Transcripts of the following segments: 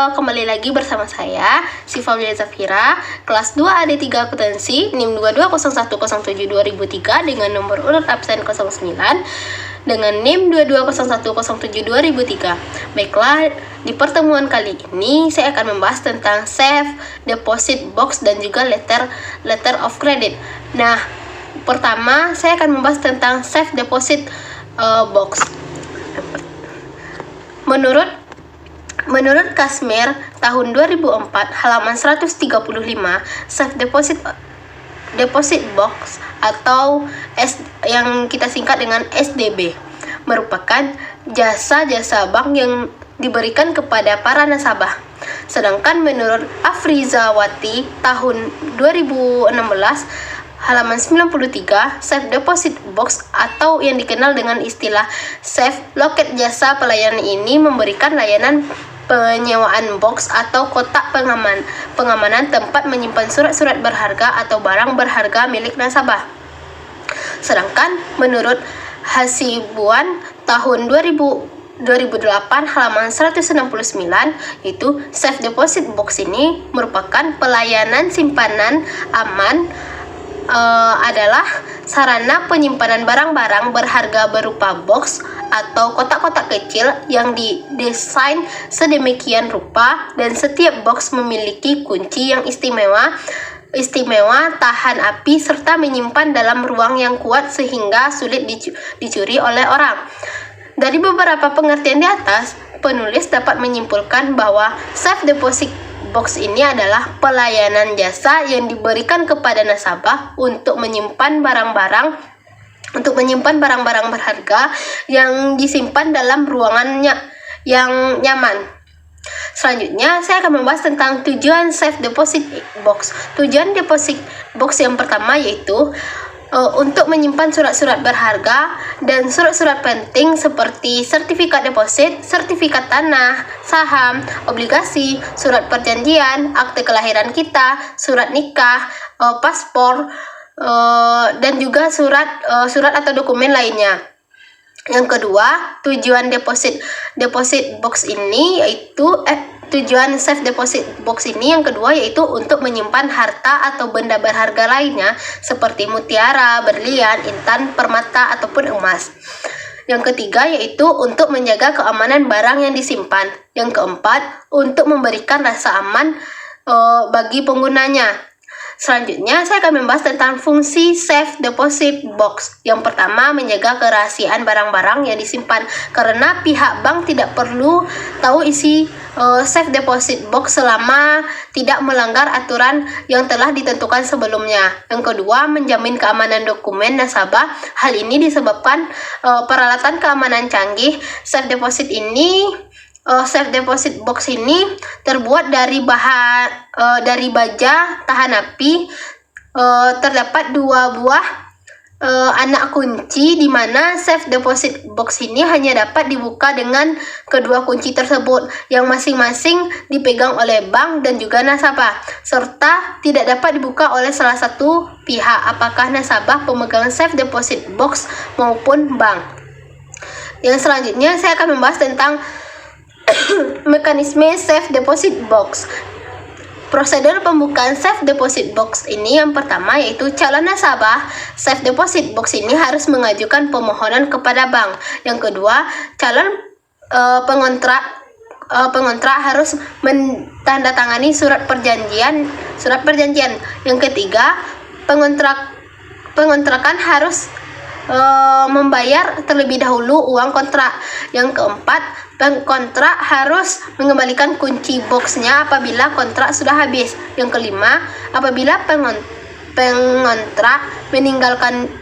kembali lagi bersama saya, Syifa Zafira, kelas 2 AD3 Akuntansi, NIM 220107-2003 dengan nomor urut absen 09, dengan NIM 220107-2003. Baiklah, di pertemuan kali ini saya akan membahas tentang safe deposit box dan juga letter of credit. Nah, pertama saya akan membahas tentang safe deposit box. Menurut Kasmir tahun 2004 halaman 135, safe deposit box atau yang kita singkat dengan SDB merupakan jasa-jasa bank yang diberikan kepada para nasabah. Sedangkan menurut Afrizawati tahun 2016 halaman 93, safe deposit box atau yang dikenal dengan istilah safe loket jasa pelayanan ini memberikan layanan penyewaan box atau kotak pengamanan tempat menyimpan surat-surat berharga atau barang berharga milik nasabah. Sedangkan menurut Hasibuan tahun 2008 halaman 169, itu safe deposit box ini merupakan pelayanan simpanan aman adalah sarana penyimpanan barang-barang berharga berupa box atau kotak-kotak kecil yang didesain sedemikian rupa dan setiap box memiliki kunci yang istimewa tahan api serta menyimpan dalam ruang yang kuat sehingga sulit dicuri oleh orang. Dari beberapa pengertian di atas, penulis dapat menyimpulkan bahwa safe deposit box ini adalah pelayanan jasa yang diberikan kepada nasabah untuk menyimpan barang-barang berharga yang disimpan dalam ruangannya yang nyaman. Selanjutnya, saya akan membahas tentang tujuan safe deposit box. Tujuan deposit box yang pertama yaitu untuk menyimpan surat-surat berharga dan surat-surat penting seperti sertifikat deposit, sertifikat tanah, saham, obligasi, surat perjanjian, akte kelahiran kita, surat nikah, paspor, dan juga surat atau dokumen lainnya. Yang kedua, tujuan deposit box ini yaitu tujuan safe deposit box ini yang kedua yaitu untuk menyimpan harta atau benda berharga lainnya seperti mutiara, berlian, intan, permata ataupun emas. Yang ketiga yaitu untuk menjaga keamanan barang yang disimpan. Yang keempat, untuk memberikan rasa aman bagi penggunanya. Selanjutnya, saya akan membahas tentang fungsi safe deposit box. Yang pertama, menjaga kerahasiaan barang-barang yang disimpan karena pihak bank tidak perlu tahu isi safe deposit box selama tidak melanggar aturan yang telah ditentukan sebelumnya. Yang kedua, menjamin keamanan dokumen nasabah. Hal ini disebabkan peralatan keamanan canggih. Safe deposit box ini terbuat dari baja tahan api. Terdapat 2 buah anak kunci di mana safe deposit box ini hanya dapat dibuka dengan kedua kunci tersebut yang masing-masing dipegang oleh bank dan juga nasabah, serta tidak dapat dibuka oleh salah satu pihak, apakah nasabah pemegang safe deposit box maupun bank. Yang selanjutnya saya akan membahas tentang mekanisme safe deposit box. Prosedur pembukaan safe deposit box ini yang pertama yaitu calon nasabah safe deposit box ini harus mengajukan permohonan kepada bank. Yang kedua, calon pengontrak harus menandatangani surat perjanjian. Yang ketiga, pengontrakan harus membayar terlebih dahulu uang kontrak. Yang keempat, pengkontrak harus mengembalikan kunci boxnya apabila kontrak sudah habis. Yang kelima, apabila pengontrak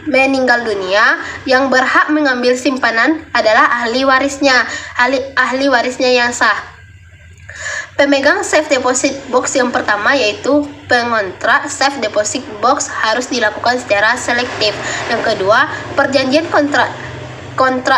meninggal dunia, yang berhak mengambil simpanan adalah ahli warisnya yang sah. Pemegang safe deposit box yang pertama yaitu pengontrak safe deposit box harus dilakukan secara selektif. Yang kedua, perjanjian kontrak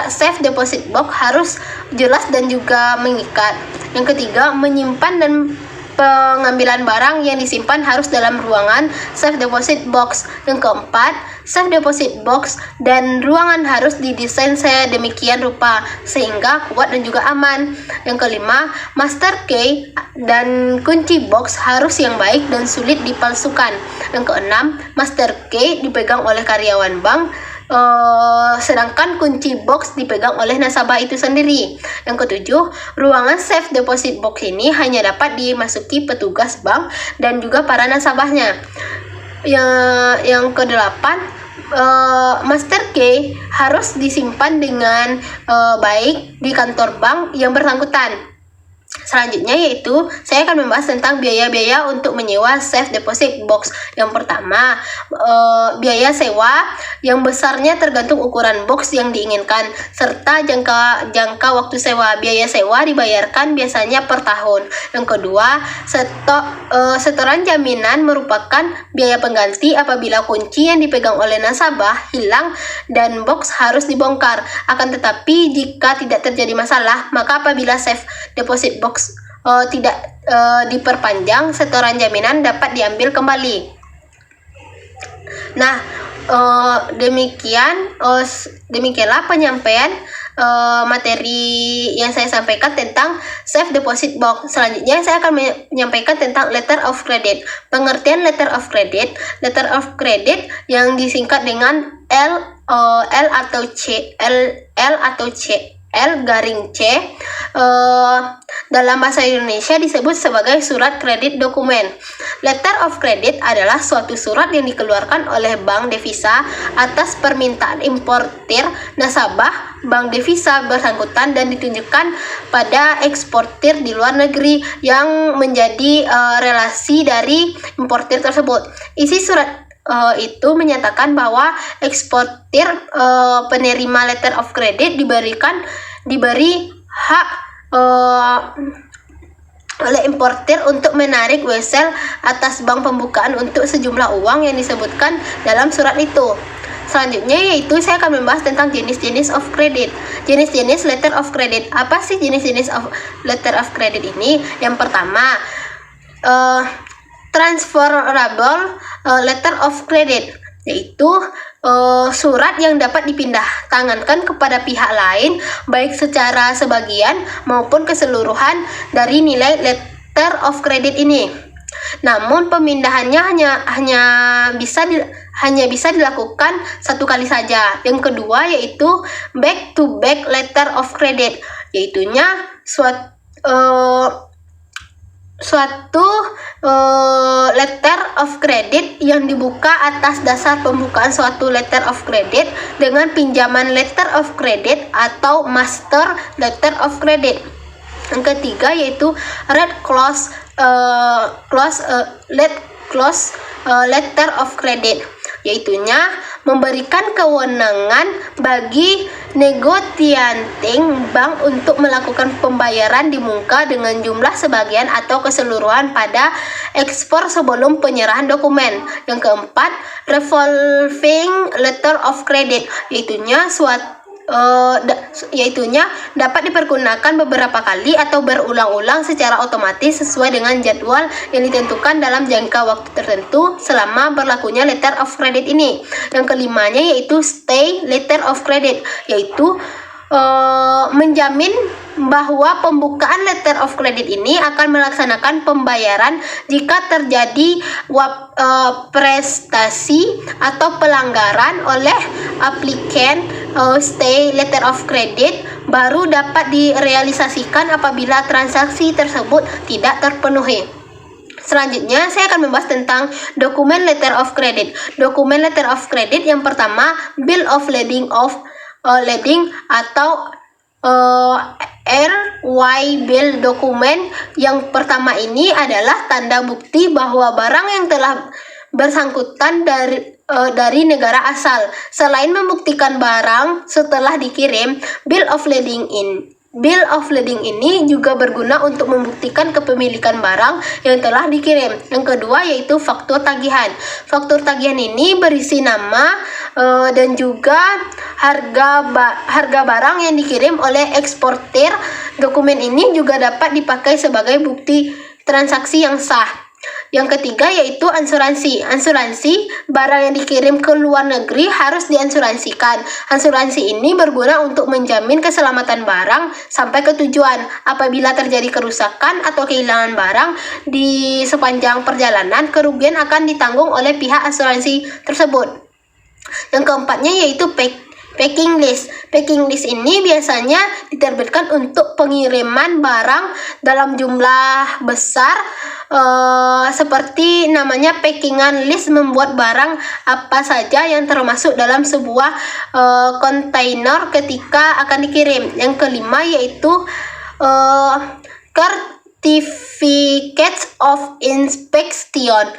safe deposit box harus jelas dan juga mengikat. Yang ketiga, menyimpan dan pengambilan barang yang disimpan harus dalam ruangan safe deposit box. Yang keempat, safe deposit box dan ruangan harus didesain sedemikian rupa sehingga kuat dan juga aman. Yang kelima, master key dan kunci box harus yang baik dan sulit dipalsukan. Yang keenam, master key dipegang oleh karyawan bank, sedangkan kunci box dipegang oleh nasabah itu sendiri. Yang ketujuh, ruangan safe deposit box ini hanya dapat dimasuki petugas bank dan juga para nasabahnya. Yang kedelapan, master key harus disimpan dengan baik di kantor bank yang bersangkutan. Selanjutnya yaitu saya akan membahas tentang biaya-biaya untuk menyewa safe deposit box. Yang pertama, biaya sewa yang besarnya tergantung ukuran box yang diinginkan serta jangka waktu sewa. Biaya sewa dibayarkan biasanya per tahun. Yang kedua, setoran jaminan merupakan biaya pengganti apabila kunci yang dipegang oleh nasabah hilang dan box harus dibongkar. Akan tetapi jika tidak terjadi masalah, maka apabila safe deposit box tidak diperpanjang, setoran jaminan dapat diambil kembali. Nah, demikianlah penyampaian materi yang saya sampaikan tentang safe deposit box. Selanjutnya saya akan menyampaikan tentang letter of credit. Pengertian letter of credit. Letter of credit yang disingkat dengan L atau C, L garing C, dalam bahasa Indonesia disebut sebagai surat kredit dokumen. Letter of credit adalah suatu surat yang dikeluarkan oleh bank devisa atas permintaan importir nasabah bank devisa bersangkutan dan ditunjukkan pada eksportir di luar negeri yang menjadi relasi dari importir tersebut. Isi surat itu menyatakan bahwa eksportir penerima letter of credit diberi hak oleh importir untuk menarik wesel atas bank pembukaan untuk sejumlah uang yang disebutkan dalam surat itu. Selanjutnya yaitu saya akan membahas tentang jenis-jenis of credit. Jenis-jenis letter of credit. Apa sih jenis-jenis of letter of credit ini? Yang pertama, transferable letter of credit, yaitu surat yang dapat dipindah tangankan kepada pihak lain baik secara sebagian maupun keseluruhan dari nilai letter of credit ini. Namun pemindahannya hanya bisa dilakukan satu kali saja. Yang kedua yaitu back to back letter of credit, yaitunya suatu letter of credit yang dibuka atas dasar pembukaan suatu letter of credit dengan pinjaman letter of credit atau master letter of credit. Yang ketiga yaitu red close letter of credit, yaitunya memberikan kewenangan bagi negotiating bank untuk melakukan pembayaran di muka dengan jumlah sebagian atau keseluruhan pada ekspor sebelum penyerahan dokumen. Yang keempat, revolving letter of credit, yaitunya dapat dipergunakan beberapa kali atau berulang-ulang secara otomatis sesuai dengan jadwal yang ditentukan dalam jangka waktu tertentu selama berlakunya letter of credit ini. Yang kelimanya yaitu stay letter of credit, yaitu menjamin bahwa pembukaan letter of credit ini akan melaksanakan pembayaran jika terjadi prestasi atau pelanggaran oleh aplikan. Stay letter of credit baru dapat direalisasikan apabila transaksi tersebut tidak terpenuhi. Selanjutnya saya akan membahas tentang dokumen letter of credit. Dokumen letter of credit yang pertama, bill of lading atau RY bill. Dokumen yang pertama ini adalah tanda bukti bahwa barang yang telah bersangkutan dari negara asal. Selain membuktikan barang setelah dikirim, bill of lading ini juga berguna untuk membuktikan kepemilikan barang yang telah dikirim. Yang kedua yaitu faktur tagihan. Faktur tagihan ini berisi nama dan juga harga barang yang dikirim oleh eksportir. Dokumen ini juga dapat dipakai sebagai bukti transaksi yang sah. Yang ketiga yaitu asuransi. Asuransi, barang yang dikirim ke luar negeri harus diasuransikan. Asuransi ini berguna untuk menjamin keselamatan barang sampai ke tujuan. Apabila terjadi kerusakan atau kehilangan barang di sepanjang perjalanan, kerugian akan ditanggung oleh pihak asuransi tersebut. Yang keempatnya yaitu packing list. Packing list ini biasanya diterbitkan untuk pengiriman barang dalam jumlah besar, seperti namanya packingan list, membuat barang apa saja yang termasuk dalam sebuah kontainer ketika akan dikirim. Yang kelima yaitu certificates of inspection,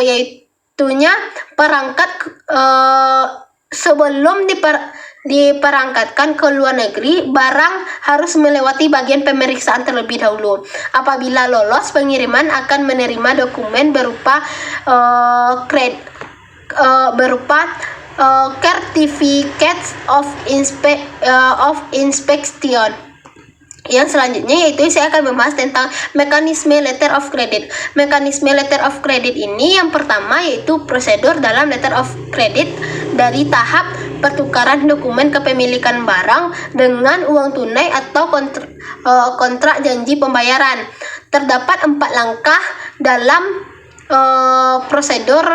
yaitunya perangkat sebelum diperangkatkan ke luar negeri, barang harus melewati bagian pemeriksaan terlebih dahulu. Apabila lolos, pengiriman akan menerima dokumen berupa certificates of inspection. Yang selanjutnya yaitu saya akan membahas tentang mekanisme letter of credit. Mekanisme letter of credit ini yang pertama yaitu prosedur dalam letter of credit dari tahap pertukaran dokumen kepemilikan barang dengan uang tunai atau kontrak janji pembayaran. Terdapat 4 langkah dalam prosedur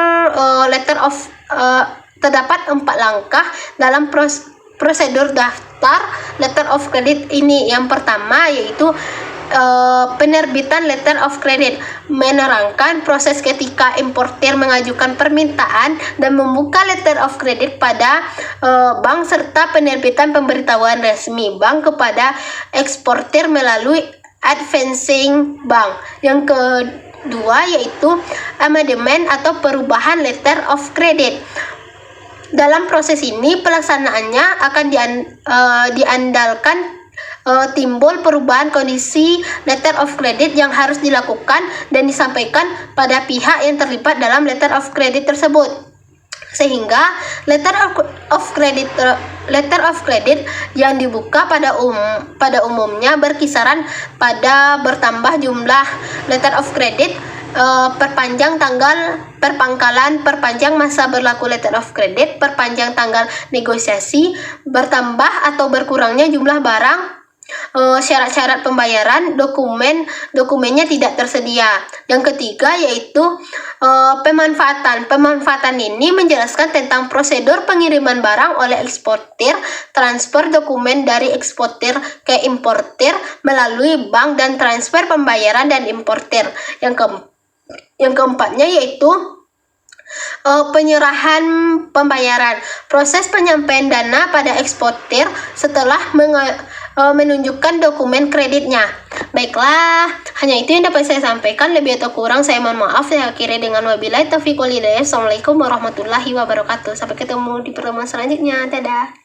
prosedur daftar letter of credit ini. Yang pertama yaitu penerbitan letter of credit, menerangkan proses ketika importir mengajukan permintaan dan membuka letter of credit pada bank, serta penerbitan pemberitahuan resmi bank kepada eksportir melalui advancing bank. Yang kedua yaitu amendment atau perubahan letter of credit. Dalam proses ini pelaksanaannya akan diandalkan timbul perubahan kondisi letter of credit yang harus dilakukan dan disampaikan pada pihak yang terlibat dalam letter of credit tersebut, sehingga letter of credit yang dibuka pada umumnya berkisaran pada bertambah jumlah letter of credit, perpanjang masa berlaku letter of credit, perpanjang tanggal negosiasi, bertambah atau berkurangnya jumlah barang, syarat-syarat pembayaran, dokumennya tidak tersedia. Yang ketiga yaitu pemanfaatan. Pemanfaatan ini menjelaskan tentang prosedur pengiriman barang oleh eksportir, transfer dokumen dari eksportir ke importir melalui bank, dan transfer pembayaran dan importir. Yang keempatnya yaitu penyerahan pembayaran. Proses penyampaian dana pada eksportir setelah menunjukkan dokumen kreditnya. Baiklah, hanya itu yang dapat saya sampaikan. Lebih atau kurang saya mohon maaf. Saya akhiri dengan wabillahi taufiq wal hidayah. Assalamualaikum warahmatullahi wabarakatuh. Sampai ketemu di pertemuan selanjutnya. Dadah.